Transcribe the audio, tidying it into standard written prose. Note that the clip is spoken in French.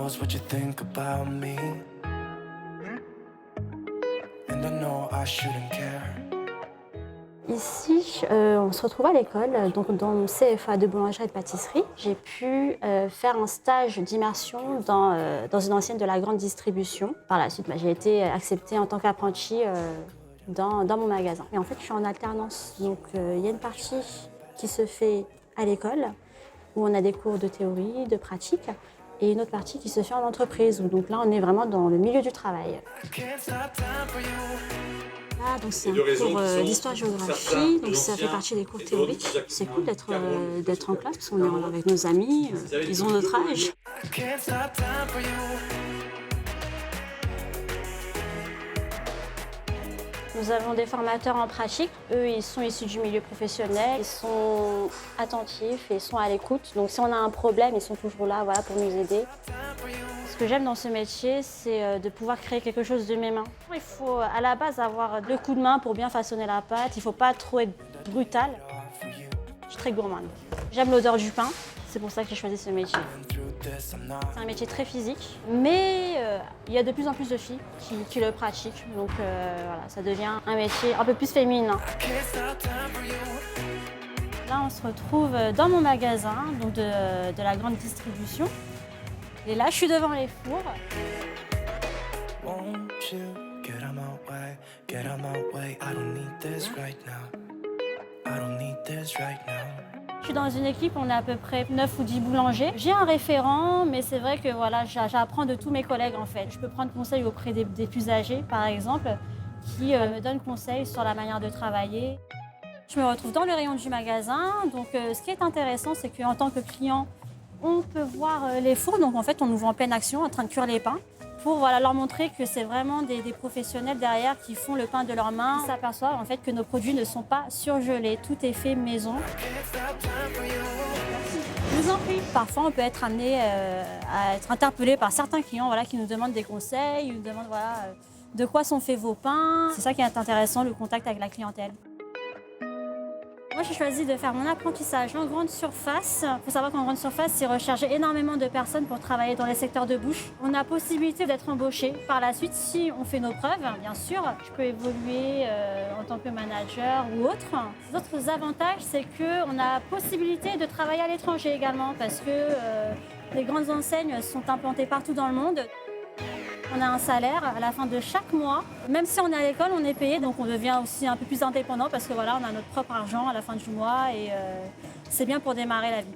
knows what you think about me. And I know I shouldn't care. Ici, on se retrouve à l'école, donc dans mon CFA de boulangerie et de pâtisserie. J'ai pu faire un stage d'immersion dans une ancienne de la grande distribution. Par la suite, j'ai été acceptée en tant qu'apprentie dans mon magasin. Et en fait, je suis en alternance, donc il y a une partie qui se fait à l'école, où on a des cours de théorie, de pratique, et une autre partie qui se fait en entreprise, où donc là, on est vraiment dans le milieu du travail. Ah, donc c'est un cours d'histoire-géographie, donc ça fait partie des cours théoriques. C'est cool d'être en classe parce qu'on est avec nos amis, ils ont notre âge. Nous avons des formateurs en pratique. Eux, ils sont issus du milieu professionnel, ils sont attentifs et ils sont à l'écoute. Donc si on a un problème, ils sont toujours là, voilà, pour nous aider. Ce que j'aime dans ce métier, c'est de pouvoir créer quelque chose de mes mains. Il faut à la base avoir le coup de main pour bien façonner la pâte. Il ne faut pas trop être brutal. Je suis très gourmande. J'aime l'odeur du pain, c'est pour ça que j'ai choisi ce métier. C'est un métier très physique, mais il y a de plus en plus de filles qui le pratiquent. Donc voilà, ça devient un métier un peu plus féminin. Là, on se retrouve dans mon magasin, donc de la grande distribution. Et là, je suis devant les fours. Je suis dans une équipe, on est à peu près 9 ou 10 boulangers. J'ai un référent, mais c'est vrai que voilà, j'apprends de tous mes collègues en fait. Je peux prendre conseil auprès des plus âgés, par exemple, qui me donnent conseil sur la manière de travailler. Je me retrouve dans le rayon du magasin. Donc, ce qui est intéressant, c'est qu'en tant que client, on peut voir les fours. Donc, en fait, on nous voit en pleine action, en train de cuire les pains, pour voilà, leur montrer que c'est vraiment des professionnels derrière qui font le pain de leurs mains. Ils s'aperçoivent en fait que nos produits ne sont pas surgelés, tout est fait maison. Je vous en prie. Parfois, on peut être amené à être interpellé par certains clients voilà, qui nous demandent des conseils, ils nous demandent voilà, de quoi sont faits vos pains. C'est ça qui est intéressant, le contact avec la clientèle. Moi, j'ai choisi de faire mon apprentissage en grande surface. Il faut savoir qu'en grande surface, ils recherchent énormément de personnes pour travailler dans les secteurs de bouche. On a possibilité d'être embauché par la suite si on fait nos preuves. Bien sûr, je peux évoluer en tant que manager ou autre. D'autres avantages, c'est qu'on a possibilité de travailler à l'étranger également parce que les grandes enseignes sont implantées partout dans le monde. On a un salaire à la fin de chaque mois. Même si on est à l'école, on est payé, donc on devient aussi un peu plus indépendant parce que voilà, on a notre propre argent à la fin du mois et c'est bien pour démarrer la vie.